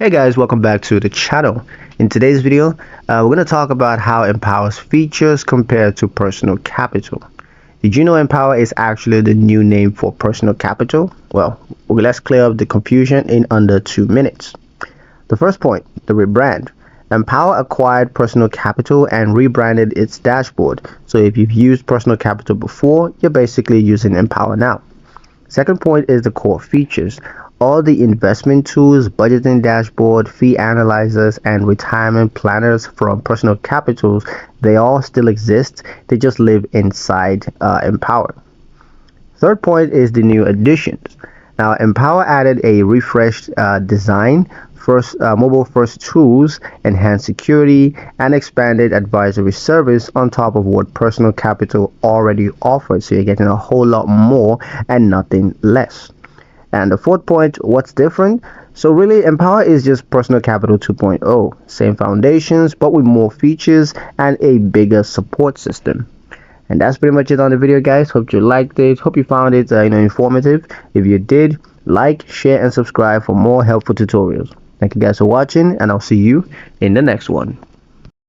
Hey guys, welcome back to the channel. In today's video, we're going to talk about how Empower's features compare to personal capital. Did you know Empower is actually the new name for personal capital? Well, let's clear up the confusion in under 2 minutes. The first point, the rebrand. Empower acquired personal capital and rebranded its dashboard. So if you've used personal capital before, you're basically using Empower now. Second point is the core features. All the investment tools, budgeting dashboard, fee analyzers, and retirement planners from personal capitals, they all still exist. They just live inside Empower. Third point is the new additions. Now, Empower added a refreshed design, mobile first tools, enhanced security, and expanded advisory service on top of what personal capital already offered. So you're getting a whole lot more and nothing less. And the fourth point, what's different? So really, Empower is just personal capital 2.0, same foundations, but with more features and a bigger support system. And that's pretty much it on the video, guys. Hope you liked it. Hope you found it informative. If you did, like, share, and subscribe for more helpful tutorials. Thank you guys for watching, and I'll see you in the next one.